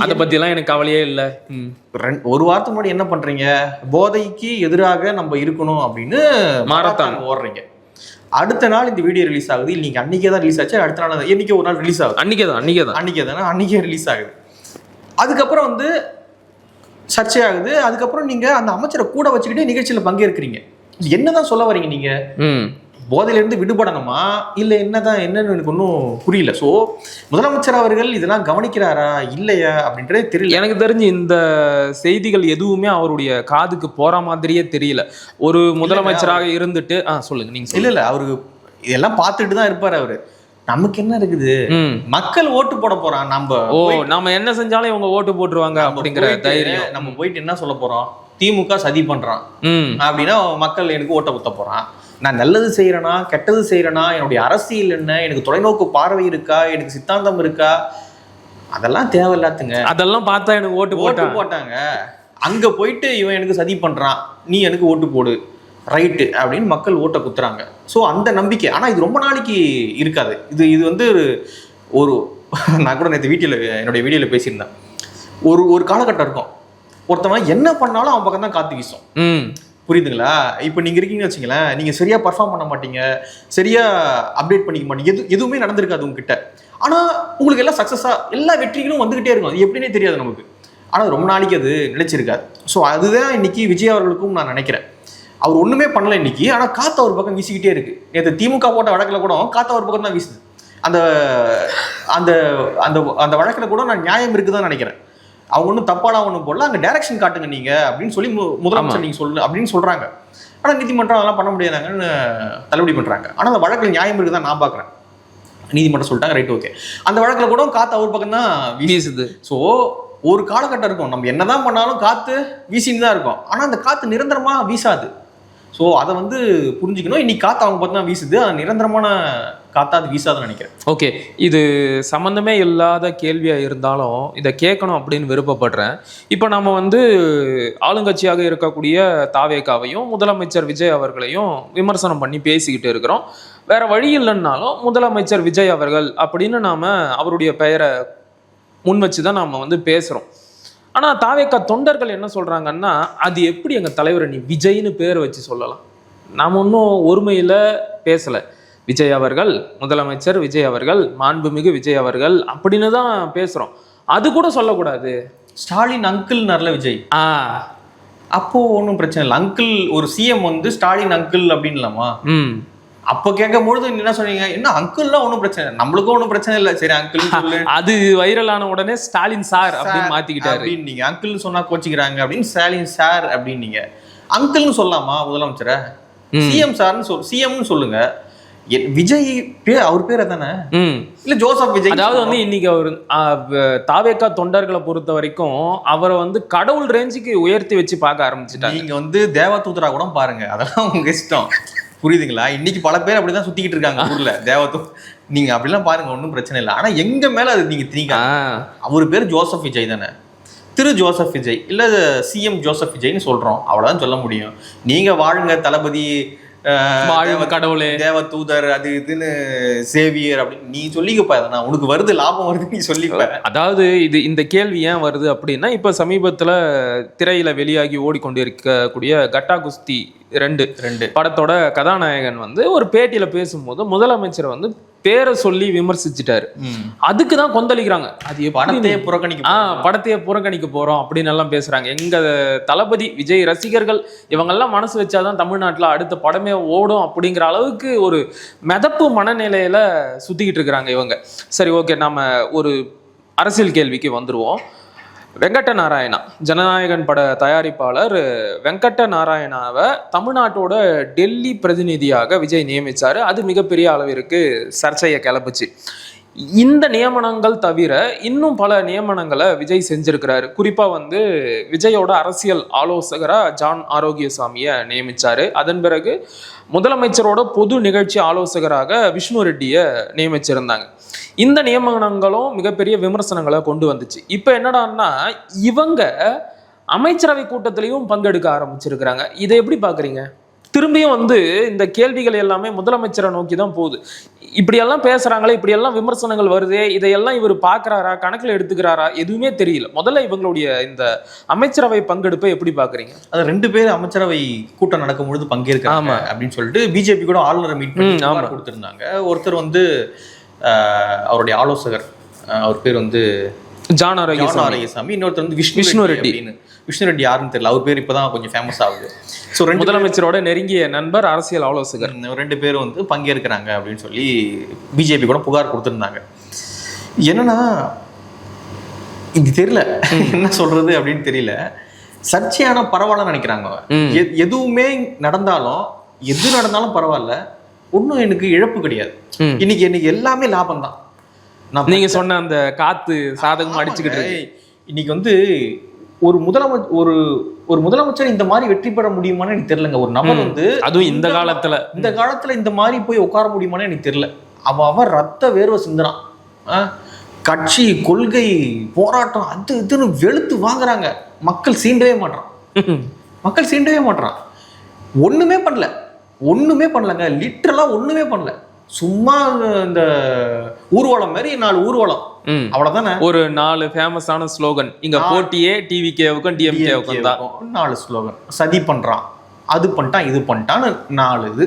அதை பத்தி எல்லாம் எனக்கு கவலையே இல்லை. ஒரு வாரத்துக்கு முன்னாடி என்ன பண்றீங்க? போதைக்கு எதிராக நம்ம இருக்கணும் அப்படின்னு மாரத்தான் ஓடுறீங்க. அடுத்த நாள் இந்த வீடியோ ரிலீஸ் ஆகுது. இன்னைக்கு அன்னைக்கே தான் ரிலீஸ் ஆச்சு. அடுத்த நாள் என்னைக்கு ஒரு நாள் ரிலீஸ் ஆகுது. அன்னைக்கே ரிலீஸ் ஆகுது. அதுக்கப்புறம் வந்து சர்ச்சை ஆகுது. அதுக்கப்புறம் நீங்க அந்த அமைச்சரை கூட வச்சுக்கிட்டே நிகழ்ச்சியில பங்கேற்கிறீங்க. என்னதான் சொல்ல வரீங்க நீங்க? போதையிலிருந்து விடுபடணுமா இல்லை என்னன்னு எனக்கு ஒன்றும் புரியல. ஸோ முதலமைச்சர் அவர்கள் இதெல்லாம் கவனிக்கிறாரா இல்லையா அப்படின்றதே தெரியல. எனக்கு தெரிஞ்சு இந்த செய்திகள் எதுவுமே அவருடைய காதுக்கு போற மாதிரியே தெரியல. ஒரு முதலமைச்சராக இருந்துட்டு சொல்லுங்க நீங்க. இல்ல அவருக்கு இதெல்லாம் பார்த்துட்டு தான் இருப்பாரு அவரு. நமக்கு என்ன இருக்குது? மக்கள் ஓட்டு போட போறான். நம்ம என்ன செஞ்சாலும் இவங்க ஓட்டு போட்டுருவாங்க அப்படிங்கிற தைரியம். நம்ம போயிட்டு என்ன சொல்ல போறோம்? திமுக சதி பண்றான் அப்படின்னா மக்கள் எனக்கு ஓட்ட குத்த போறான். நான் நல்லது செய்யறேனா கெட்டது செய்யறேனா, என்னுடைய அரசியல் என்ன, எனக்கு தொலைநோக்கு பார்வை இருக்கா, எனக்கு சித்தாந்தம் இருக்கா, அதெல்லாம் தேவையில்லாத்துங்க. அதெல்லாம் பார்த்தா எனக்கு ஓட்டு போட்டாங்க. அங்க போயிட்டு இவன் எனக்கு சதி பண்றான், நீ எனக்கு ஓட்டு போடு, ரைட்டு அப்படின்னு மக்கள் ஓட்ட குத்துறாங்க. ஸோ அந்த நம்பிக்கை. ஆனா இது ரொம்ப நாளைக்கு இருக்காது. இது வந்து ஒரு நான் கூட நேற்று என்னுடைய வீடியோல பேசியிருந்தேன். ஒரு காலகட்டம் இருக்கும். ஒருத்தவன் என்ன பண்ணாலும் அவன் பக்கம் தான் காத்து வீசும். புரியுதுங்களா? இப்போ நீங்க இருக்கீங்கன்னு வச்சுங்களேன், நீங்க சரியா பர்ஃபார்ம் பண்ண மாட்டீங்க, சரியா அப்டேட் பண்ணிக்க மாட்டீங்க, எதுவுமே நடந்திருக்காது உங்ககிட்ட. ஆனா உங்களுக்கு எல்லாம் சக்சஸா எல்லா வெற்றிகளும் வந்துகிட்டே இருக்கும். அது எப்படின்னே தெரியாது நமக்கு. ஆனா ரொம்ப நாளைக்கு அது நினைச்சிருக்காது. ஸோ அதுதான் இன்னைக்கு விஜய் அவர்களுக்கும் நான் நினைக்கிறேன். அவர் ஒண்ணுமே பண்ணல இன்னைக்கு, ஆனா காத்து ஒரு பக்கம் வீசிக்கிட்டே இருக்கு. நேற்று திமுக போட்ட வழக்கில் கூட காத்து ஒரு பக்கம் தான் வீசுது. அந்த அந்த அந்த வழக்கில் கூட நான் நியாயம் இருக்குதான் நினைக்கிறேன். அவங்க ஒன்றும் தப்பாலாம் ஒன்றும் போடல, அங்கே டைரக்ஷன் காட்டுங்க நீங்க அப்படின்னு சொல்லி முதலமைச்சர் நீங்க சொல்லு அப்படின்னு சொல்றாங்க. ஆனால் நீதிமன்றம் அதெல்லாம் பண்ண முடியாதாங்கன்னு தள்ளுபடி பண்றாங்க. ஆனால் அந்த வழக்கில் நியாயம் இருக்குதான் நான் பார்க்குறேன். நீதிமன்றம் சொல்லிட்டாங்க, ரைட், ஓகே. அந்த வழக்கில் கூட காத்து அவர் பக்கம் தான் வீசுது. ஸோ ஒரு காலகட்டம் இருக்கும், நம்ம என்னதான் பண்ணாலும் காத்து வீசின்னு தான் இருக்கும். ஆனால் அந்த காத்து நிரந்தரமா வீசாது. ஸோ அதை வந்து புரிஞ்சுக்கணும். இன்னைக்கு காற்று அவங்க பார்த்து தான் வீசுது, அது நிரந்தரமான காற்றா அது வீசாதுன்னு நினைக்கிறேன். ஓகே, இது சம்மந்தமே இல்லாத கேள்வியாக இருந்தாலும் இதை கேட்கணும் அப்படின்னு விருப்பப்படுறேன். இப்போ நம்ம வந்து ஆளுங்கட்சியாக இருக்கக்கூடிய தாவேகாவையும் முதலமைச்சர் விஜய் அவர்களையும் விமர்சனம் பண்ணி பேசிக்கிட்டு இருக்கிறோம். வேற வழி இல்லைன்னாலும் முதலமைச்சர் விஜய் அவர்கள் அப்படின்னு நாம் அவருடைய பெயரை முன் வச்சு தான் நாம் வந்து பேசுகிறோம். ஆனால் தாவேகா தொண்டர்கள் என்ன சொல்கிறாங்கன்னா, அது எப்படி எங்கள் தலைவரை நீ விஜய்னு பேர் வச்சு சொல்லலாம்? நாம் ஒன்றும் ஒருமையில் பேசலை. விஜய் அவர்கள், முதலமைச்சர் விஜய் அவர்கள், மாண்புமிகு விஜய் அவர்கள் அப்படின்னு தான் பேசுகிறோம். அது கூட சொல்லக்கூடாது. ஸ்டாலின் அங்கிள்னார்ல விஜய், அப்போ ஒன்றும் பிரச்சனை இல்லை. அங்கிள் ஒரு சிஎம் வந்து ஸ்டாலின் அங்கிள் அப்படின்லாமா? அப்போ கேட்கும்போது என்ன சொன்னீங்க? என்ன அங்கிள்லாம் ஒன்றும் பிரச்சனை இல்லை, நம்மளுக்கும் ஒன்றும் பிரச்சனை இல்லை, சரி அங்கிள் சொல்லு. அது வைரலான உடனே ஸ்டாலின் சார் அப்படின்னு மாத்திக்கிட்டாரு. அப்படின்னு நீங்க அங்கிள்னு சொன்னா கோச்சிக்கிறாங்க அப்படின்னு ஸ்டாலின் சார் அப்படின்னு நீங்க அங்கிள்னு சொல்லலாமா முதலமைச்சரை? சிஎம் சார்னு சிஎம்னு சொல்லுங்க. விஜய் பேர் அவர் பேர் தானே, இல்ல ஜோசப் விஜய். அதாவது வந்து இன்னைக்கு அவர் தாவேகா தொண்டர்களை பொறுத்த வரைக்கும் அவரை வந்து கடவுள் ரேஞ்சுக்கு உயர்த்தி வச்சு பார்க்க ஆரம்பிச்சுட்டாங்க. நீங்க வந்து தேவதூதரா கூட பாருங்க, அதெல்லாம் உங்க இஷ்டம். புரியுதுங்களா? இன்னைக்கு பல பேர் அப்படிதான் சுத்திக்கிட்டு இருக்காங்க ஊர்ல தேவதூ. நீங்க அப்படிலாம் பாருங்க, ஒன்றும் பிரச்சனை இல்லை. ஆனா எங்க மேல அது நீங்க திணிக்க. அவர் பேர் ஜோசப் விஜய் தானே, திரு ஜோசப் விஜய் இல்ல சிஎம் ஜோசப் விஜய்னு சொல்றோம், அவ்வளவுதான் சொல்ல முடியும். நீங்க வாழுங்க தளபதி கடவுளே, தேவ தூதர், அது இதுன்னு சேவியர் அப்படின்னு நீ சொல்லிக்கப்பா. நான் உனக்கு வருது லாபம் வருது நீ சொல்லிப்ப. அதாவது இந்த கேள்வி ஏன் வருது அப்படின்னா, இப்ப சமீபத்துல திரையில வெளியாகி ஓடிக்கொண்டு இருக்கக்கூடிய கட்டா குஸ்தி 2 படத்தோட கதாநாயகன் வந்து ஒரு பேட்டியில பேசும்போது முதலமைச்சர் வந்து பேரை சொல்லி விமர்சிச்சுட்டாரு. அதுக்குதான் கொந்தளிக்கிறாங்க. அது படத்தையே புறக்கணிக்க போறோம் அப்படின்னு எல்லாம் பேசுறாங்க. எங்க தளபதி விஜய் ரசிகர்கள் இவங்கெல்லாம் மனசு வச்சாதான் தமிழ்நாட்டுல அடுத்த படமே ஓடும் அப்படிங்கிற அளவுக்கு ஒரு மிதப்பு மனநிலையில சுத்திக்கிட்டு இருக்கிறாங்க இவங்க. சரி, ஓகே, நாம ஒரு அரசியல் கேள்விக்கு வந்துருவோம். வெங்கட்ட நாராயணா, ஜனநாயகன் பட தயாரிப்பாளர் வெங்கட்ட நாராயணாவை தமிழ்நாட்டோட டெல்லி பிரதிநிதியாக விஜய் நியமிச்சாரு. அது மிகப்பெரிய அளவிற்கு சர்ச்சையை கிளப்புச்சு. இந்த நியமனங்கள் தவிர இன்னும் பல நியமனங்களை விஜய் செஞ்சிருக்கிறாரு. குறிப்பா வந்து விஜயோட அரசியல் ஆலோசகரா ஜான் ஆரோக்கியசாமியை நியமிச்சாரு. அதன் பிறகு முதலமைச்சரோட பொது நிகழ்ச்சி ஆலோசகராக விஷ்ணு ரெட்டியை நியமிச்சிருந்தாங்க. இந்த நியமனங்களும் மிகப்பெரிய விமர்சனங்களை கொண்டு வந்துச்சு. இப்ப என்னடான்னா இவங்க அமைச்சரவை கூட்டத்திலையும் பங்கெடுக்க ஆரம்பிச்சிருக்கிறாங்க. இதை எப்படி பாக்குறீங்க? திரும்பியும் வந்து இந்த கேள்விகள் எல்லாமே முதலமைச்சரை நோக்கி தான் போகுது. இப்படியெல்லாம் பேசுறாங்களே, இப்படியெல்லாம் விமர்சனங்கள் வருதே, இதையெல்லாம் இவர் பாக்குறாரா, கணக்குல எடுத்துக்கிறாரா, எதுவுமே தெரியல. முதல்ல இவங்களுடைய இந்த அமைச்சரவை பங்கெடுப்பை எப்படி பாக்குறீங்க? அது 2 பேர் அமைச்சரவை கூட்டம் நடக்கும் பொழுது பங்கேற்காம அப்படின்னு சொல்லிட்டு பிஜேபி கூட ஆளுநரை மீட் பண்ணி கொடுத்திருந்தாங்க. ஒருத்தர் வந்து அவருடைய ஆலோசகர், அவர் பேர் வந்து ஜான் ஆரோக்கியசாமி, இன்னொருத்தர் வந்து விஷ்ணு ரெட்டி. விஷ்ணு ரெட்டி யாருன்னு தெரியல, அவர் பேர் இப்பதான் கொஞ்சம் ஃபேமஸ் ஆகுது. ஸோ முதலமைச்சரோட நெருங்கிய நண்பர், அரசியல் ஆலோசகர், 2 பேரும் வந்து பங்கேற்கிறாங்க அப்படின்னு சொல்லி பிஜேபி கூட புகார் கொடுத்துருந்தாங்க. என்னன்னா இது தெரியல என்ன சொல்றது அப்படின்னு தெரியல. சர்ச்சையான பரவாயில்ல நினைக்கிறாங்க. எதுவுமே நடந்தாலும் எது நடந்தாலும் பரவாயில்ல, ஒன்றும் எனக்கு இழப்பு கிடையாது, இன்னைக்கு எல்லாமே லாபம் தான். நீங்க சொன்ன அந்த காத்து சாதகமா அடிச்சுக்கிட்டு இன்னைக்கு வந்து ஒரு முதலமைச்சர் இந்த மாதிரி வெற்றி பெற முடியுமான்னு எனக்கு தெரியலங்க. ஒரு நபர் வந்து அதுவும் இந்த காலத்துல இந்த மாதிரி போய் உட்கார முடியுமான்னு எனக்கு தெரியல. அவன் ரத்த வேர்வை சிந்துறான். கட்சி கொள்கை போராட்டம் அது இதுன்னு வெளுத்து வாங்குறாங்க. மக்கள் சீண்டவே மாட்டான். ஒண்ணுமே பண்ணலங்க. லிட்டரலா ஒண்ணுமே பண்ணல. சும்மா இந்த ஊர்வலம் மாதிரி 4 ஊர்வலம், அவ்வளவுதானே. ஒரு 4 ஃபேமஸான ஸ்லோகன். இங்க போட்டியே டிவிகேவுக்கும் டிஎம்கேவுக்கும் தான் 4 ஸ்லோகன். சதி பண்றான், அது பண்ணிட்டான், இது பண்ணிட்டான்னு 4 இது,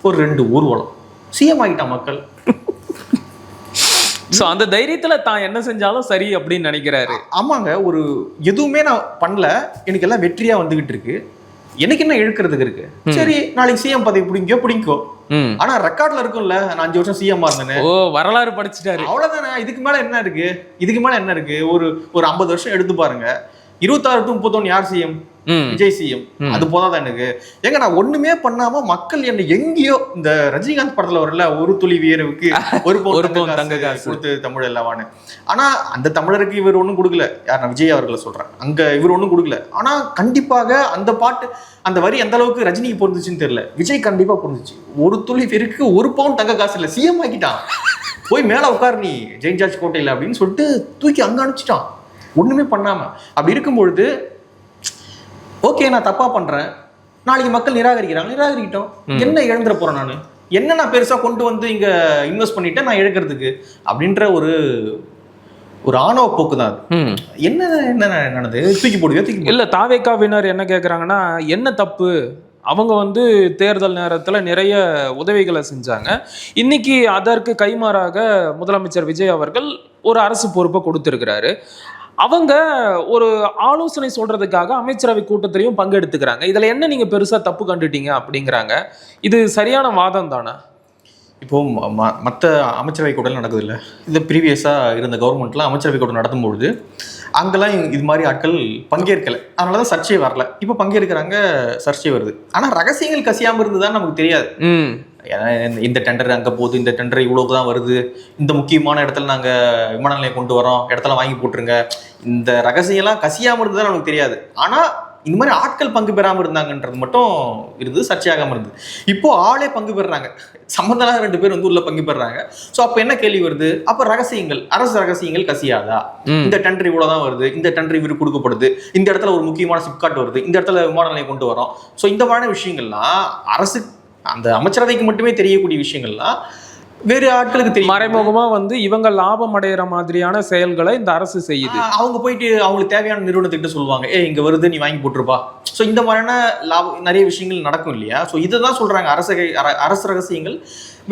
ஒரு 2 ஊர்வலம். சிஎம் ஆகிட்டான் மக்கள். சோ அந்த தைரியத்துல தான் என்ன செஞ்சாலும் சரி அப்படின்னு நினைக்கிறாரு. ஆமாங்க, ஒரு எதுவுமே நான் பண்ணல, எனக்கு எல்லாம் வெற்றியா வந்துகிட்டு இருக்கு, எனக்கு என்ன இழுக்கிறதுக்கு இருக்கு, சரி நாளைக்கு சிஎம் பதவி பிடிங்கோ. ஆனா ரெக்கார்ட்ல இருக்கும்ல, நான் 5 வருஷம் சிஎம் இருந்தேன், வரலாறு படிச்சுட்டாரு, அவ்வளவுதானே. இதுக்கு மேல என்ன இருக்கு? ஒரு 50 வருஷம் எடுத்து பாருங்க. 26 to 31 யார் சிஎம்? விஜய் சிஎம். அது போதாதான் எனக்கு. ஏங்க நான் ஒண்ணுமே பண்ணாம மக்கள் என்ன எங்கேயோ, இந்த ரஜினிகாந்த் படத்துல வரல, ஒரு துளி வியர்வுக்கு ஒரு பவுன் தங்க காசு கொடுத்து தமிழ் எல்லாவான்னு. ஆனா அந்த தமிழருக்கு இவர் ஒண்ணும் கொடுக்கல. யார்? நான் விஜய் அவர்களை சொல்றேன். அங்க இவர் ஒண்ணும் கொடுக்கல. ஆனா கண்டிப்பாக அந்த பாட்டு, அந்த வரி எந்த அளவுக்கு ரஜினிக்கு பொருந்துச்சுன்னு தெரியல, விஜய் கண்டிப்பா பொருந்துச்சு. ஒரு துளி வியருக்கு ஒரு பவுன் தங்க காசு இல்ல, சிஎம் ஆக்கிட்டான். போய் மேல உட்கார் நீ ஜெயின் ஜார்ஜ் கோட்டையில அப்படின்னு சொல்லிட்டு தூக்கி அங்க அனுப்பிச்சிட்டான், ஒண்ணுமே பண்ணாம. அப்படி இருக்கும்பொழுது ஓகே, நான் தப்பா பண்றேன், நாளைக்கு மக்கள் நிராகரிக்கிட்டோம், என்ன இழந்துட போறேன் நான்? என்ன நான் பெருசா கொண்டு வந்து இங்க இன்வெஸ்ட் பண்ணிட்டேன் நான் இழக்கிறதுக்கு அப்படின்ற ஒரு ஆணவ போக்கு தான். என்ன நடந்தது? தூக்கி போடுவே இல்ல. தாவேகாவினர் என்ன கேக்குறாங்கன்னா, என்ன தப்பு? அவங்க வந்து தேர்தல் நேரத்துல நிறைய உதவிகளை செஞ்சாங்க. இன்னைக்கு அதற்கு கைமாறாக முதலமைச்சர் விஜய் அவர்கள் ஒரு அரசு பொறுப்பை கொடுத்திருக்கிறாரு. அவங்க ஒரு ஆலோசனை சொல்றதுக்காக அமைச்சரவை கூட்டத்திலையும் பங்கெடுத்துக்கிறாங்க. இதுல என்ன நீங்க பெருசா தப்பு கண்டுட்டீங்க அப்படிங்கிறாங்க. இது சரியான வாதம் தானே? இப்போ மற்ற அமைச்சரவை கூட்டம் நடக்குது இல்லை, இது ப்ரீவியஸா இருந்த கவர்மெண்ட்லாம் அமைச்சரவை கூட்டம் நடத்தும்பொழுது அங்கெல்லாம் இது மாதிரி ஆட்கள் பங்கேற்கலை, அதனாலதான் சர்ச்சை வரல. இப்போ பங்கேற்கிறாங்க, சர்ச்சை வருது. ஆனா ரகசியங்கள் கசியாம இருந்துதான் நமக்கு தெரியாது. இந்த டெண்டர் அங்கே போகுது, இந்த டெண்டர் இவ்வளோக்கு தான் வருது, இந்த முக்கியமான இடத்துல நாங்கள் விமான நிலையம் கொண்டு வரோம், இடத்துல வாங்கி போட்டுருங்க, இந்த ரகசியம்லாம் கசியாமல் இருந்தது தான் நமக்கு தெரியாது. ஆனால் இந்த மாதிரி ஆட்கள் பங்கு பெறாமல் இருந்தாங்கன்றது மட்டும் இருந்தது, சர்ச்சையாகாமல் இருந்தது. இப்போ ஆளே பங்கு பெறுறாங்க, சம்பந்தம் 2 பேர் வந்து உள்ள பங்கு பெறுறாங்க. ஸோ அப்போ என்ன கேள்வி வருது? அப்போ ரகசியங்கள், அரசு ரகசியங்கள் கசியாதா? இந்த டெண்டர் இவ்வளோதான் வருது, இந்த டெண்டர் இவருக்கு கொடுக்கப்படுது, இந்த இடத்துல ஒரு முக்கியமான சிப்காட் வருது, இந்த இடத்துல விமான நிலையம் கொண்டு வரோம். ஸோ இந்த மாதிரி விஷயங்கள்லாம் அந்த அமைச்சரவைக்கு மட்டுமே தெரியக்கூடிய விஷயங்கள்லாம் வேறு ஆட்களுக்கு தெரியும். மறைமுகமா வந்து இவங்க லாபம் அடைகிற மாதிரியான செயல்களை இந்த அரசு செய்யுது. அவங்க போயிட்டு அவங்களுக்கு தேவையான நிறுவனத்துக்கிட்ட சொல்லுவாங்க, இங்க வருது நீ வாங்கி போட்டுருப்பா. ஸோ இந்த மாதிரியான லாபம் நிறைய விஷயங்கள் நடக்கும் இல்லையா. ஸோ இதை தான் சொல்றாங்க, அரசு ரகசியங்கள்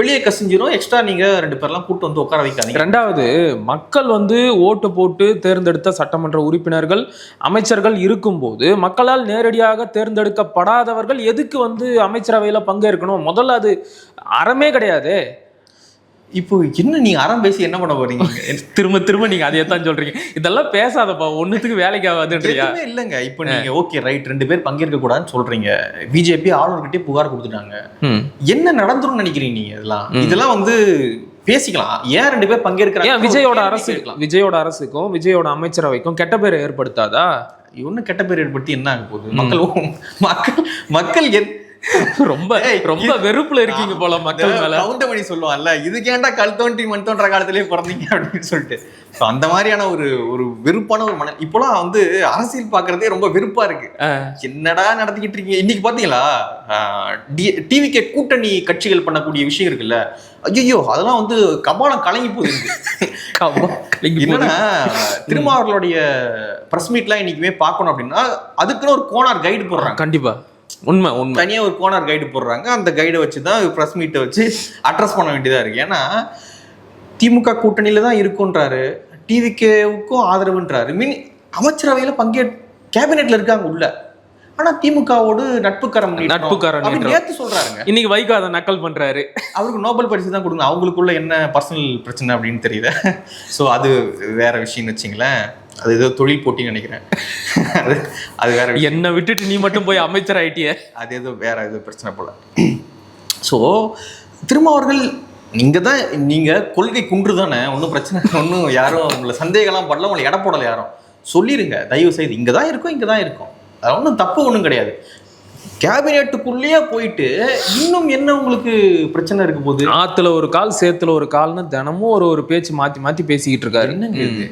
வெளியே கசிஞ்சிரும், எக்ஸ்ட்ரா நீங்க 2 பேர்லாம் கூட்டு வந்து உட்கார வைக்காதீங்க. ரெண்டாவது, மக்கள் வந்து ஓட்டு போட்டு தேர்ந்தெடுத்த சட்டமன்ற உறுப்பினர்கள் அமைச்சர்கள் இருக்கும்போது மக்களால் நேரடியாக தேர்ந்தெடுக்கப்படாதவர்கள் எதுக்கு வந்து அமைச்சரவையில பங்கேற்கணும்? முதல்ல அது அறமே கிடையாது. இப்போ என்ன நீங்க அறம் பேசி என்ன பண்ண போறீங்க? திரும்ப திரும்ப நீங்க அதையே தான் சொல்றீங்க. இதெல்லாம் பேசாதப்பா, ஒண்ணுத்துக்கு வேலைக்கு ஆகாதுன்றியா? இல்லங்க, இப்போ நீங்க ஓகே ரைட் 2 பேர் பங்கேற்க கூடாதுன்னு சொல்றீங்க. பிஜேபி ஆளுநர்கிட்டே புகார் கொடுத்துட்டாங்க. என்ன நடந்துரும் நினைக்கிறீங்க நீங்க? இதெல்லாம் வந்து பேசிக்கலாம். ஏன் 2 பேர் பங்கேற்கிறாங்க? ஏன் விஜயோட அரசுக்கும் விஜயோட அமைச்சரவைக்கும் கெட்ட பேரை ஏற்படுத்தாதா? ஒன்னும் கெட்ட பேர் ஏற்படுத்தி என்ன ஆக போகுது? மக்கள் ரொம்ப ரொம்ப வெறுப்புல இருக்கீங்க போல மக்கள் மேல. கவுண்டமணி சொல்லுவான்ல, இதுக்கேண்டா கல் தோன்றி மண் தோன்ற காலத்திலேயே பிறந்தீங்க அப்படின்னு சொல்லிட்டு. அந்த மாதிரியான ஒரு வெறுப்பான ஒரு இப்போலாம் வந்து அரசியல் பாக்குறதே ரொம்ப வெறுப்பா இருக்கு. என்னடா நடத்திக்கிட்டு இருக்கீங்க? இன்னைக்கு பாத்தீங்களா டிவிகே கூட்டணி கட்சிகள் பண்ணக்கூடிய விஷயம் இருக்குல்ல, ஐயோ அதெல்லாம் வந்து கபாலம் கலங்கி போகுது. என்னன்னா திருமாவர்களுடைய பிரஸ் மீட்லாம் இன்னைக்குமே பார்க்கணும் அப்படின்னா அதுக்குன்னு ஒரு கோனார் கைடு போடுறாங்க. கண்டிப்பா உண்மை தனியா ஒரு கோனார் கைடு போடுறாங்க. அந்த கைடை வச்சுதான் பிரஸ் மீட்டை வச்சு அட்ரஸ் பண்ண வேண்டியதா இருக்கு. ஏன்னா திமுக கூட்டணியில தான் இருக்குன்றாரு, டிவிகேவுக்கும் ஆதரவுன்றாரு, அமைச்சரவையில கேபினெட்ல இருக்காங்க உள்ள. ஆனா திமுகவோடு நட்புக்கரம் நேத்து சொல்றாருங்க. இன்னைக்கு வைகோ அதை நக்கல் பண்றாரு. அவருக்கு நோபல் பரிசு தான் கொடுங்க. அவங்களுக்குள்ள என்ன பர்சனல் பிரச்சனை அப்படின்னு தெரியல. ஸோ அது வேற விஷயம்னு வச்சுங்களேன். அது ஏதோ தொழில் போட்டின்னு நினைக்கிறேன். அது வேற. என்ன விட்டுட்டு நீ மட்டும் போய் அமைச்சர் ஆயிட்டிய, அது ஏதோ வேற ஏதோ பிரச்சனை போல. ஸோ திருமாவர்கள் நீங்க கொள்கை குன்று தானே, ஒன்றும் பிரச்சனை, ஒன்றும் யாரும் உங்களை சந்தேகம்லாம் பண்ணல, உங்களை எடை போடல யாரும். சொல்லிருங்க தயவு செய்து, இங்கதான் இருக்கும். அது ஒன்றும் தப்பு ஒன்றும் கிடையாது. கேபினெட்டுக்குள்ளேயே போயிட்டு இன்னும் என்ன உங்களுக்கு பிரச்சனை இருக்க போகுது? ஆத்துல ஒரு கால் சேத்துல ஒரு கால்னு தினமும் ஒரு பேச்சு மாத்தி மாத்தி பேசிக்கிட்டு இருக்காரு. என்னங்க இது?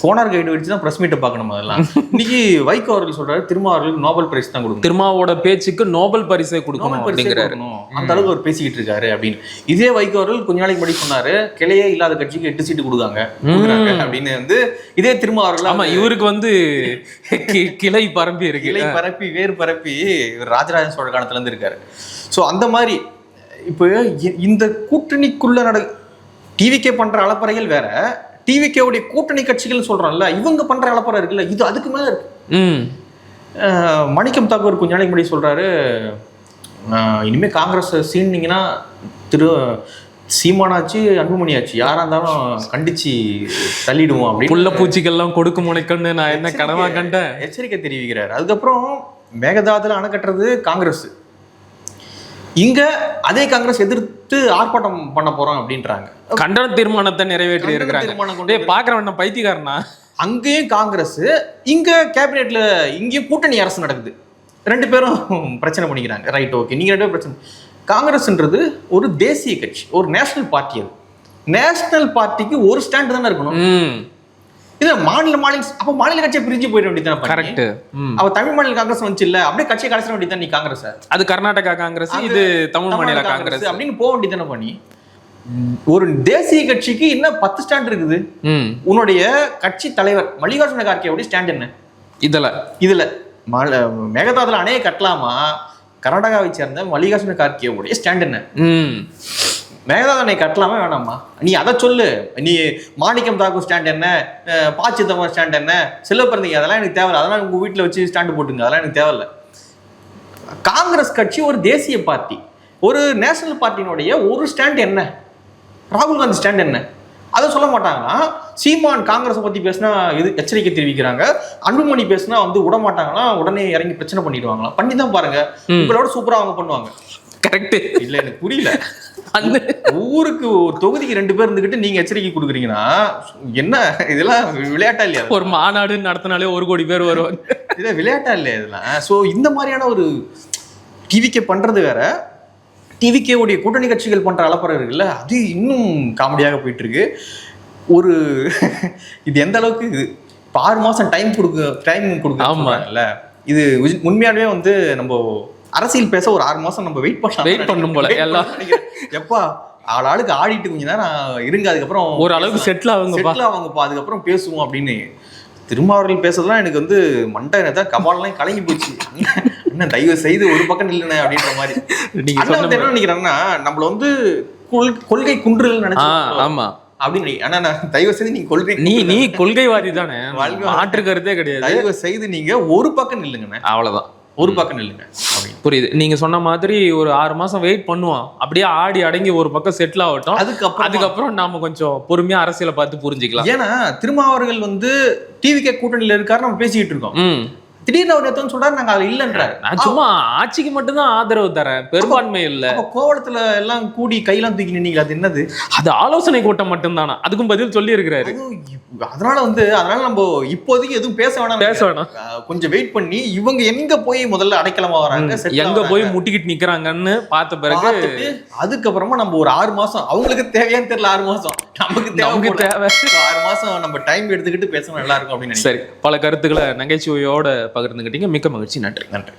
கோனார் கைடு வச்சுதான் பிரஸ் மீட்டை பார்க்கணும். அதெல்லாம் இன்னைக்கு வைகோ அவர்கள் சொல்றாரு திருமாவர்களுக்கு நோபல் பரிசு தான் கொடுக்கணும். திருமாவோட பேச்சுக்கு நோபல் பரிசை கொடுக்கணும் அப்படிங்கிறாரு. அந்த அளவுக்கு அவர் பேசிக்கிட்டு இருக்காரு அப்படின்னு. இதே வைகோ அவர்கள் கொஞ்ச நாளைக்கு முன்னாடி சொன்னாரு, கிளையே இல்லாத கட்சிக்கு 8 சீட்டு கொடுக்காங்க அப்படின்னு வந்து இதே திருமாவர்கள். ஆமா, இவருக்கு வந்து கிளை பரப்பி இருக்கு, கிளை பரப்பி வேறு பரப்பி ராஜராஜ சோழ காலத்துல இருந்து இருக்காரு. ஸோ அந்த மாதிரி இப்போ இந்த கூட்டணிக்குள்ள டிவிகே பண்ற அலப்பறைகள் வேற, டிவிகேவுடைய கூட்டணி கட்சிகள் சொல்றோம்ல, இவங்க பண்ற அலப்பறை இருக்குல்ல, இது அதுக்கு மேல இருக்கு. மணிக்கம் தாக்கூர் கொஞ்ச நாளைக்கு முன்னாடி சொல்றாரு, இனிமே காங்கிரஸ் சீனிங்கன்னா சீமானாச்சு அன்புமணியாச்சு யாரா இருந்தாலும் கண்டிச்சு தள்ளிடுவோம் அப்படின்னு. புள்ள பூச்சிகள்லாம் கொடுக்க முனைக்கன்னு நான் என்ன கனவா கண்டேன், எச்சரிக்கை தெரிவிக்கிறாரு. அதுக்கப்புறம் மேகதாதுல அணை கட்டுறது காங்கிரஸ், இங்க அதே காங்கிரஸ் எதிர்த்து ஆர்ப்பாட்டம் பண்ண போறோம் அப்படின்றாங்க. கண்டன தீர்மானத்தை நிறைவேற்றி இருக்கிறாங்க. பாக்குறவன் பைத்தியக்காரனா? அங்கேயும் காங்கிரஸ், இங்க கேபினெட்ல இங்கேயும் கூட்டணி அரசு நடக்குது. 2 பேரும் பிரச்சனை பண்ணிக்கிறாங்க. ரைட், ஓகே, நீங்க 2 பேரும் பிரச்சனை. காங்கிரஸ்ன்றது ஒரு தேசிய கட்சி, ஒரு நேஷனல் பார்ட்டி. அது நேஷனல் பார்ட்டிக்கு ஒரு ஸ்டாண்ட் தானே இருக்கணும். இது மாநில அப்ப மாநில கட்சியை பிரிஞ்சு போயிட வேண்டியது. கரெக்ட். அவ தமிழ் மாநில காங்கிரஸ் வந்துச்சு இல்ல, அப்படியே கட்சியை கடைசிட வேண்டியது நீ காங்கிரஸ். அது கர்நாடகா காங்கிரஸ், இது தமிழ் மாநில காங்கிரஸ் அப்படின்னு போக வேண்டியது பண்ணி. ஒரு தேசிய கட்சிக்கு இன்னும் 10 ஸ்டாண்ட் இருக்குது. உன்னுடைய கட்சி தலைவர் மல்லிகார்ஜுன கார்கேவுடைய ஸ்டாண்ட் என்ன? இதுல மேகதாதுல அணையை கட்டலாமா? கர்நாடகாவை சேர்ந்த மல்லிகார்ஜுன கார்கேவுடைய ஸ்டாண்ட் என்ன? மேகதாது அணை கட்டலாமா வேணாமா? நீ அதை சொல்லு. நீ மாணிக்கம் தாக்கூர் ஸ்டாண்ட் என்ன, ப. சிதம்பரம் ஸ்டாண்ட் என்ன, செல்வப்பிரந்தீங்க, அதெல்லாம் எனக்கு தேவையில்ல. அதெல்லாம் உங்க வீட்டில் வச்சு ஸ்டாண்டு போட்டுங்க, அதெல்லாம் எனக்கு தேவையில்ல. காங்கிரஸ் கட்சி ஒரு தேசிய பார்ட்டி, ஒரு நேஷனல் பார்ட்டியினுடைய ஒரு ஸ்டாண்ட் என்ன? ராகுல் காந்தி ஸ்டாண்ட் என்ன? அதை சொல்ல மாட்டாங்கன்னா, சீமான் காங்கிரஸை பத்தி பேசினா இது எச்சரிக்கை தெரிவிக்கிறாங்க, அன்புமணி பேசினா வந்து விட மாட்டாங்களா, உடனே இறங்கி பிரச்சனை பண்ணிடுவாங்களா? பண்ணி தான் பாருங்க, உங்களோட சூப்பரா அவங்க பண்ணுவாங்க. கரெக்ட் இல்ல, எனக்கு புரியல. அந்த ஊருக்கு ஒரு தொகுதிக்கு 2 பேர் இருந்துகிட்டு நீங்க எச்சரிக்கை கொடுக்குறீங்கன்னா என்ன இதெல்லாம் விளையாட்டா இல்லையா? ஒரு மாநாடு நடத்தினாலே 1 கோடி பேர் வருவாங்க. இதை விளையாட்டா இல்லையா இதெல்லாம்? ஸோ இந்த மாதிரியான ஒரு டிவிகே பண்றது வேற, டிவிகே உடைய கூட்டணி கட்சிகள் பண்ற அலப்பறை இருக்குல்ல, அது இன்னும் காமெடியாக போயிட்டு இருக்கு. ஒரு இது எந்த அளவுக்கு 6 மாசம் டைம் கொடுக்குறாங்கல்ல, இது உண்மையானவே வந்து நம்ம அரசியல் பேச ஒரு 6 மாசம் நம்ம வெயிட் பண்ணும் போல எல்லாம். எப்பா ஆளுக்கு ஆடிட்டு கொஞ்ச நேரம் இருங்க, அதுக்கப்புறம் ஒரு அளவுக்கு செட்டில் ஆகுங்கப்பா, அதுக்கப்புறம் பேசுவோம் அப்படின்னு. திருமாவர்கள் பேசுறதுலாம் எனக்கு வந்து மண்டை தான் கபாலெல்லாம் கலங்கி போச்சு. அண்ணன் தயவு செய்து ஒரு பக்கம் நில்லுனே அப்படின்ற மாதிரி. நீங்க என்ன நினைக்கிறாங்கன்னா நம்மள வந்து கொள்கை குன்றுகள் நினைச்சு. ஆமா அப்படின்னு. ஆனா நான் தயவு செய்து நீங்க நீ கொள்கைவாதி தானே, மாற்று கருத்தே கிடையாது. தயவு செய்து நீங்க ஒரு பக்கம் நில்லுங்கண்ணே, அவ்வளவுதான், ஒரு பக்கம் நில்லுங்க. புரியுது. நீங்க சொன்ன மாதிரி ஒரு 6 மாசம் வெயிட் பண்ணுவான், அப்படியே ஆடி அடங்கி ஒரு பக்கம் செட்டில் ஆகட்டும். அதுக்கப்புறம் நாம கொஞ்சம் பொறுமையா அரசியலை பார்த்து புரிஞ்சுக்கலாம். ஏன்னா திருமாவர்கள் வந்து டிவிகே கூட்டணியில இருக்காரு, நம்ம பேசிக்கிட்டு இருக்கோம். திடீர்னு அவர் எத்தனை சொல்றாரு, நாங்க அது இல்லைன்றாரு. நான் சும்மா ஆட்சிக்கு மட்டும்தான் ஆதரவு தரேன், பெரும்பான்மை இல்ல. கோவளத்துல எல்லாம் கூடி கையெல்லாம் தூக்கி நின்னீங்க, அது என்னது? அது ஆலோசனை கூட்டம் மட்டும்தானா? அதுக்கும் பதில் சொல்லி இருக்கிறாரு. அதனால நம்ம இப்போதைக்கு எதுவும் பேச வேணாம், கொஞ்சம் வெயிட் பண்ணி இவங்க எங்க போய் முதல்ல அடைக்கலமா வராங்க, எங்க போய் முட்டிக்கிட்டு நிக்கிறாங்கன்னு பார்த்த பிறகு அதுக்கப்புறமா நம்ம ஒரு 6 மாசம், அவங்களுக்கு தேவையான்னு தெரியல, 6 மாசம் நமக்கு தேவை. 6 மாசம் நம்ம டைம் எடுத்துக்கிட்டு பேசணும், நல்லா இருக்கும் அப்படின்னு. சரி, பல கருத்துக்களை நகைச்சுவையோட பகிர்ந்துக்கிட்டீங்க. மிக்க மகிழ்ச்சி. நன்றி.